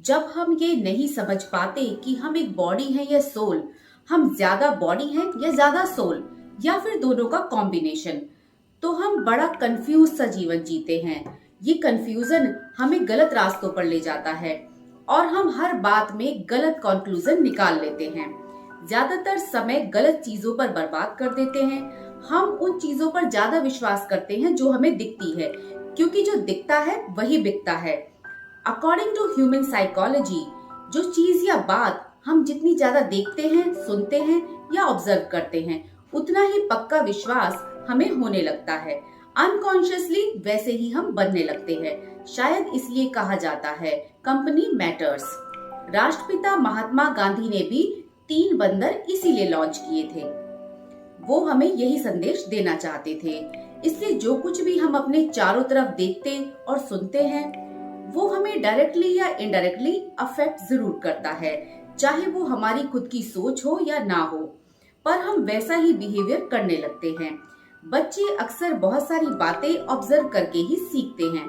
जब हम ये नहीं समझ पाते कि हम एक बॉडी हैं या सोल, हम ज्यादा बॉडी हैं या ज्यादा सोल, या फिर दोनों का कॉम्बिनेशन, तो हम बड़ा कंफ्यूज सा जीवन जीते हैं। ये कंफ्यूजन हमें गलत रास्तों पर ले जाता है और हम हर बात में गलत कंक्लूजन निकाल लेते हैं। ज्यादातर समय गलत चीजों पर बर्बाद कर देते हैं। हम उन चीजों पर ज्यादा विश्वास करते हैं जो हमें दिखती है, क्योंकि जो दिखता है वही बिकता है। अकॉर्डिंग टू ह्यूमन साइकोलॉजी, जो चीज या बात हम जितनी ज्यादा देखते हैं, सुनते हैं या ऑब्जर्व करते हैं, उतना ही पक्का विश्वास हमें होने लगता है। अनकॉन्शियसली वैसे ही हम बनने लगते हैं। शायद इसलिए कहा जाता है कंपनी मैटर्स। राष्ट्रपिता महात्मा गांधी ने भी 3 बंदर इसीलिए लॉन्च किए थे। वो हमें यही संदेश देना चाहते थे। इसलिए जो कुछ भी हम अपने चारों तरफ देखते और सुनते हैं, वो हमें डायरेक्टली या इनडायरेक्टली अफेक्ट जरूर करता है, चाहे वो हमारी खुद की सोच हो या ना हो, पर हम वैसा ही बिहेवियर करने लगते हैं। बच्चे अक्सर बहुत सारी बातें ऑब्जर्व करके ही सीखते हैं।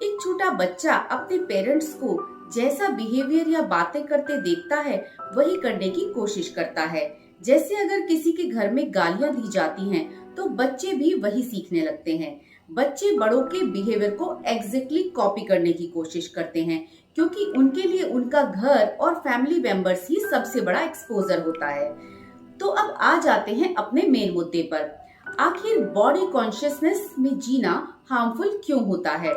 एक छोटा बच्चा अपने पेरेंट्स को जैसा बिहेवियर या बातें करते देखता है, वही करने की कोशिश करता है। जैसे अगर किसी के घर में गालियां दी जाती हैं, तो बच्चे भी वही सीखने लगते हैं। बच्चे बड़ों के बिहेवियर को एग्जैक्टली कॉपी करने की कोशिश करते हैं, क्योंकि उनके लिए उनका घर और फैमिली मेंबर्स ही सबसे बड़ा एक्सपोजर होता है। तो अब आ जाते हैं अपने मेन मुद्दे पर। आखिर बॉडी कॉन्शियसनेस में जीना हार्मफुल क्यों होता है?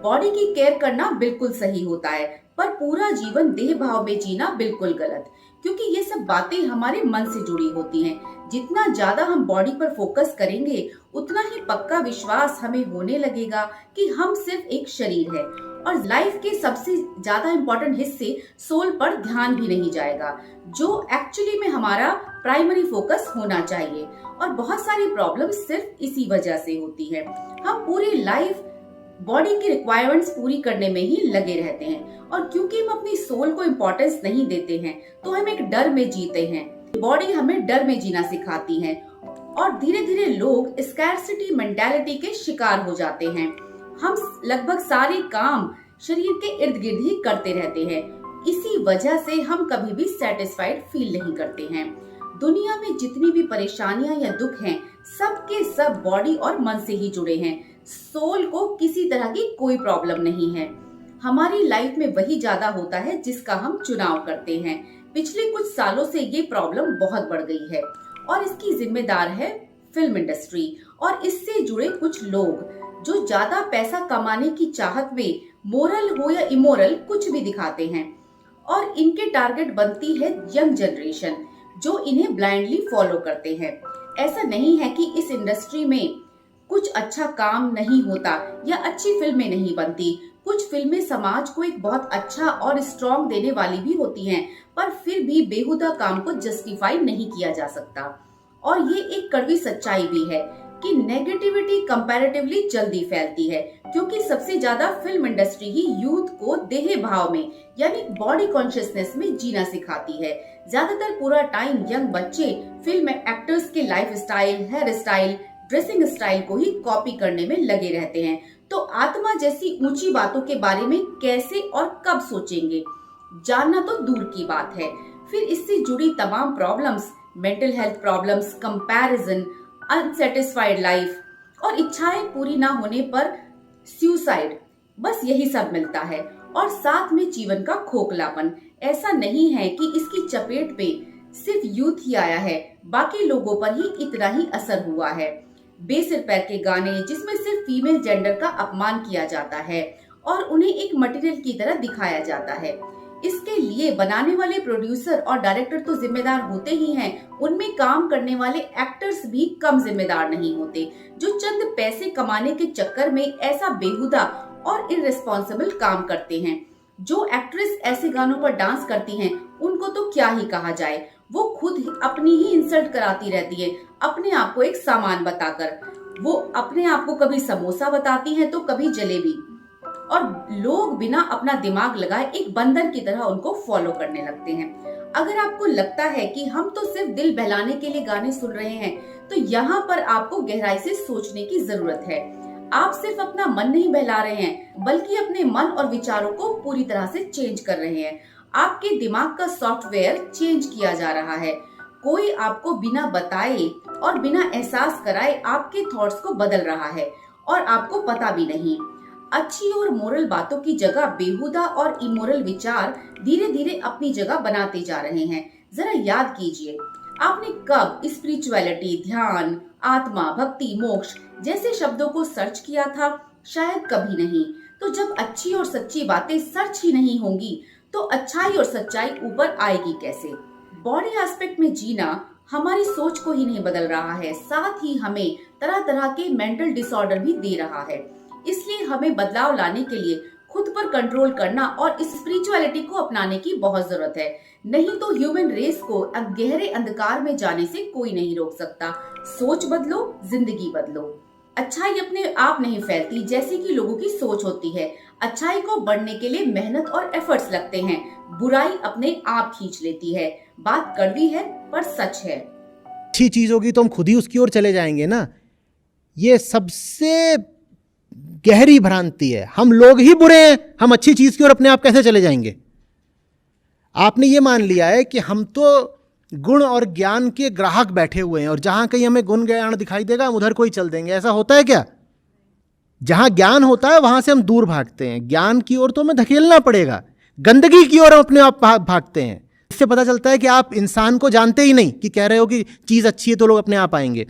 बॉडी की केयर करना बिल्कुल सही होता है, पर पूरा जीवन देह भाव में जीना बिल्कुल गलत, क्योंकि ये सब बातें हमारे मन से जुड़ी होती हैं। जितना ज्यादा हम बॉडी पर फोकस करेंगे, उतना ही पक्का विश्वास हमें होने लगेगा कि हम सिर्फ एक शरीर है, और लाइफ के सबसे ज्यादा इम्पोर्टेंट हिस्से सोल पर ध्यान भी नहीं जाएगा, जो एक्चुअली में हमारा प्राइमरी फोकस होना चाहिए। और बहुत सारी प्रॉब्लम सिर्फ इसी वजह से होती है। हम पूरी लाइफ बॉडी की रिक्वायरमेंट्स पूरी करने में ही लगे रहते हैं, और क्योंकि हम अपनी सोल को इम्पोर्टेंस नहीं देते हैं, तो हम एक डर में जीते हैं। बॉडी हमें डर में जीना सिखाती है, और धीरे धीरे लोग स्कैर्सिटी मेंटालिटी के शिकार हो जाते हैं। हम लगभग सारे काम शरीर के इर्द गिर्द ही करते रहते हैं। इसी वजह से हम कभी भी सेटिस्फाइड फील नहीं करते हैं। दुनिया में जितनी भी परेशानियां या दुख हैं, सब के सब बॉडी और मन से ही जुड़े हैं। सोल को किसी तरह की कोई प्रॉब्लम नहीं है। हमारी लाइफ में वही ज्यादा होता है जिसका हम चुनाव करते हैं। पिछले कुछ सालों से ये प्रॉब्लम बहुत बढ़ गई है, और इसकी जिम्मेदार है फिल्म इंडस्ट्री और इससे जुड़े कुछ लोग, जो ज्यादा पैसा कमाने की चाहत में मोरल हो या इमोरल कुछ भी दिखाते हैं। और इनके टारगेट बनती है यंग जनरेशन, जो इन्हें ब्लाइंडली फॉलो करते हैं। ऐसा नहीं है कि इस इंडस्ट्री में कुछ अच्छा काम नहीं होता या अच्छी फिल्में नहीं बनती। कुछ फिल्में समाज को एक बहुत अच्छा और स्ट्रॉन्ग देने वाली भी होती हैं, पर फिर भी बेहुदा काम को जस्टिफाई नहीं किया जा सकता। और ये एक कड़वी सच्चाई भी है कि नेगेटिविटी कंपैरेटिवली जल्दी फैलती है, क्योंकि सबसे ज्यादा फिल्म इंडस्ट्री ही यूथ को देह भाव में यानी बॉडी कॉन्शियसनेस में जीना सिखाती है। ज्यादातर पूरा टाइम यंग बच्चे फिल्म एक्टर्स के life style, hair style, dressing style को ही कॉपी करने में लगे रहते हैं। तो आत्मा जैसी ऊंची बातों के बारे में कैसे और कब सोचेंगे, जानना तो दूर की बात है। फिर इससे जुड़ी तमाम problems, mental health problems, comparison, unsatisfied life और इच्छाएं पूरी ना होने पर सुसाइड, बस यही सब मिलता है। और साथ में जीवन का खोखलापन। ऐसा नहीं है कि इसकी चपेट पे सिर्फ यूथ ही आया है, बाकी लोगों पर ही इतना ही असर हुआ है। बेसिर पैर के गाने जिसमें सिर्फ फीमेल जेंडर का अपमान किया जाता है और उन्हें एक मटेरियल की तरह दिखाया जाता है। इसके लिए बनाने वाले प्रोड्यूसर और डायरेक्टर तो जिम्मेदार होते ही हैं, उनमें काम करने वाले एक्टर्स भी कम जिम्मेदार नहीं होते, जो चंद पैसे कमाने के चक्कर में ऐसा बेहुदा और इररिस्पॉन्सिबल काम करते हैं। जो एक्ट्रेस ऐसे गानों पर डांस करती हैं, उनको तो क्या ही कहा जाए। वो खुद अपनी ही इंसल्ट कराती रहती है, अपने आप को एक सामान बताकर। वो अपने आप को कभी समोसा बताती हैं तो कभी जलेबी, और लोग बिना अपना दिमाग लगाए एक बंदर की तरह उनको फॉलो करने लगते हैं। अगर आपको लगता है कि हम तो सिर्फ दिल बहलाने के लिए गाने सुन रहे हैं, तो यहाँ पर आपको गहराई से सोचने की जरूरत है। आप सिर्फ अपना मन नहीं बहला रहे हैं, बल्कि अपने मन और विचारों को पूरी तरह से चेंज कर रहे हैं। आपके दिमाग का सॉफ्टवेयर चेंज किया जा रहा है। कोई आपको बिना बताए और बिना एहसास कराए आपके थॉट्स को बदल रहा है और आपको पता भी नहीं। अच्छी और मोरल बातों की जगह बेहुदा और इमोरल विचार धीरे धीरे अपनी जगह बनाते जा रहे हैं। जरा याद कीजिए, आपने कब स्पिरिचुअलिटी, ध्यान, आत्मा, भक्ति, मोक्ष जैसे शब्दों को सर्च किया था? शायद कभी नहीं। तो जब अच्छी और सच्ची बातें सर्च ही नहीं होंगी, तो अच्छाई और सच्चाई ऊपर आएगी कैसे? बॉडी एस्पेक्ट में जीना हमारी सोच को ही नहीं बदल रहा है, साथ ही हमें तरह तरह के मेंटल डिसऑर्डर भी दे रहा है। इसलिए हमें बदलाव लाने के लिए खुद पर कंट्रोल करना और इस स्पिरिचुअलिटी को अपनाने की बहुत जरूरत है। नहीं तो ह्यूमन रेस को गहरे अंधकार में जाने से कोई नहीं रोक सकता। सोच बदलो, जिंदगी बदलो। अच्छाई अपने आप नहीं फैलती जैसे कि लोगों की सोच होती है। अच्छाई को बढ़ने के लिए मेहनत और एफर्ट्स लगते हैं। बुराई अपने आप खींच लेती है। बात कड़वी है पर सच है। अच्छी चीज होगी तो हम खुद ही उसकी ओर चले जाएंगे ना। ये सबसे गहरी भ्रांति है। हम लोग ही बुरे हैं, हम अच्छी चीज की ओर अपने आप कैसे चले जाएंगे? आपने ये मान लिया है कि हम तो गुण और ज्ञान के ग्राहक बैठे हुए हैं और जहां कहीं हमें गुण ज्ञान दिखाई देगा हम उधर को ही चल देंगे। ऐसा होता है क्या? जहां ज्ञान होता है वहां से हम दूर भागते हैं। ज्ञान की ओर तो हमें धकेलना पड़ेगा, गंदगी की ओर हम अपने आप भागते हैं। इससे पता चलता है कि आप इंसान को जानते ही नहीं कि कह रहे हो कि चीज अच्छी है तो लोग अपने आप आएंगे,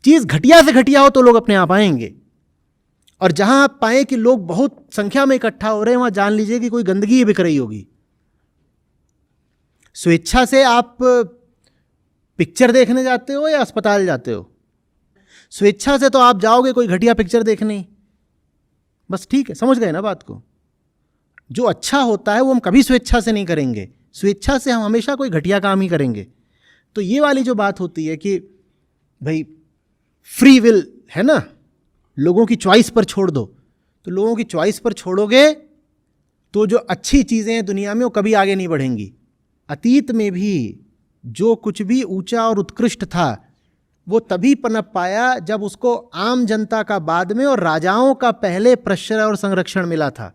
चीज घटिया से घटिया हो तो लोग अपने आप आएंगे। और जहां आप पाए कि लोग बहुत संख्या में इकट्ठा हो रहे हैं, वहां जान लीजिए कि कोई गंदगी ही बिक रही होगी। स्वेच्छा से आप पिक्चर देखने जाते हो या अस्पताल जाते हो? स्वेच्छा से तो आप जाओगे कोई घटिया पिक्चर देखने। बस ठीक है, समझ गए ना बात को? जो अच्छा होता है वो हम कभी स्वेच्छा से नहीं करेंगे। स्वेच्छा से हम हमेशा कोई घटिया काम ही करेंगे। तो ये वाली जो बात होती है कि भाई फ्री विल है ना, लोगों की चॉइस पर छोड़ दो, तो लोगों की चॉइस पर छोड़ोगे तो जो अच्छी चीज़ें हैं दुनिया में वो कभी आगे नहीं बढ़ेंगी। अतीत में भी जो कुछ भी ऊंचा और उत्कृष्ट था वो तभी पनप पाया जब उसको आम जनता का बाद में और राजाओं का पहले प्रश्रय और संरक्षण मिला था।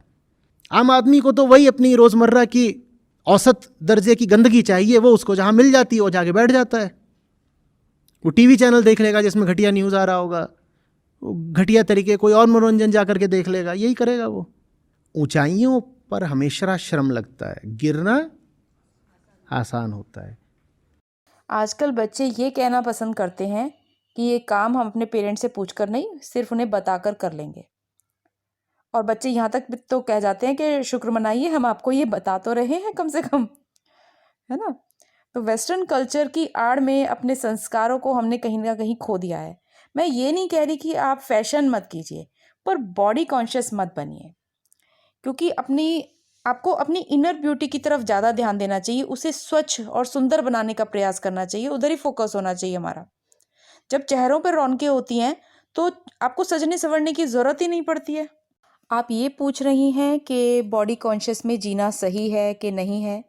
आम आदमी को तो वही अपनी रोज़मर्रा की औसत दर्जे की गंदगी चाहिए, वो उसको जहाँ मिल जाती है वो जाके बैठ जाता है। वो टीवी चैनल देख लेगा जिसमें घटिया न्यूज़ आ रहा होगा, वो घटिया तरीके कोई और मनोरंजन जा करके देख लेगा, यही करेगा वो। ऊंचाइयों पर हमेशा श्रम लगता है, गिरना आसान होता है। आजकल बच्चे ये कहना पसंद करते हैं कि ये काम हम अपने पेरेंट्स से पूछकर नहीं, सिर्फ उन्हें बताकर कर लेंगे। और बच्चे यहाँ तक भी तो कह जाते हैं कि शुक्र मनाइए हम आपको ये बता तो रहे हैं कम से कम, है ना। तो वेस्टर्न कल्चर की आड़ में अपने संस्कारों को हमने कहीं ना कहीं खो दिया है। मैं ये नहीं कह रही कि आप फैशन मत कीजिए, पर बॉडी कॉन्शियस मत बनिए, क्योंकि आपको अपनी इनर ब्यूटी की तरफ ज़्यादा ध्यान देना चाहिए। उसे स्वच्छ और सुंदर बनाने का प्रयास करना चाहिए, उधर ही फोकस होना चाहिए हमारा। जब चेहरों पर रौनकें होती हैं तो आपको सजने संवरने की ज़रूरत ही नहीं पड़ती है। आप ये पूछ रही हैं कि बॉडी कॉन्शियस में जीना सही है कि नहीं है।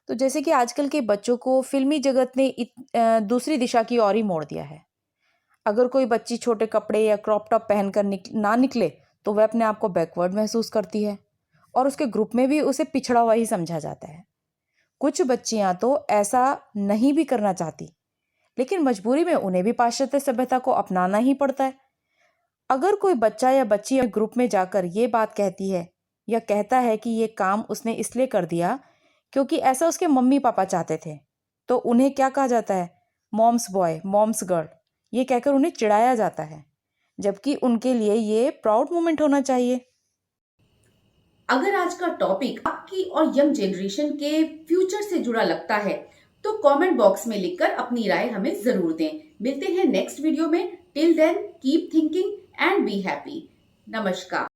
तो जैसे कि आजकल के बच्चों को फिल्मी जगत ने दूसरी दिशा की ओर ही मोड़ दिया है। अगर कोई बच्ची छोटे कपड़े या क्रॉप टॉप पहनकर ना निकले तो वह अपने आप को बैकवर्ड महसूस करती है और उसके ग्रुप में भी उसे पिछड़ा हुआ ही समझा जाता है। कुछ बच्चियां तो ऐसा नहीं भी करना चाहती, लेकिन मजबूरी में उन्हें भी पाश्चात्य सभ्यता को अपनाना ही पड़ता है। अगर कोई बच्चा या बच्ची ग्रुप में जाकर ये बात कहती है या कहता है कि ये काम उसने इसलिए कर दिया क्योंकि ऐसा उसके मम्मी पापा चाहते थे, तो उन्हें क्या कहा जाता है? मॉम्स बॉय, मॉम्स गर्ल, ये कहकर उन्हें चिढ़ाया जाता है, जबकि उनके लिए ये प्राउड मोमेंट होना चाहिए। अगर आज का टॉपिक आपकी और यंग जनरेशन के फ्यूचर से जुड़ा लगता है तो कमेंट बॉक्स में लिखकर अपनी राय हमें जरूर दें। मिलते हैं नेक्स्ट वीडियो में। Till then keep thinking and be happy. नमस्कार।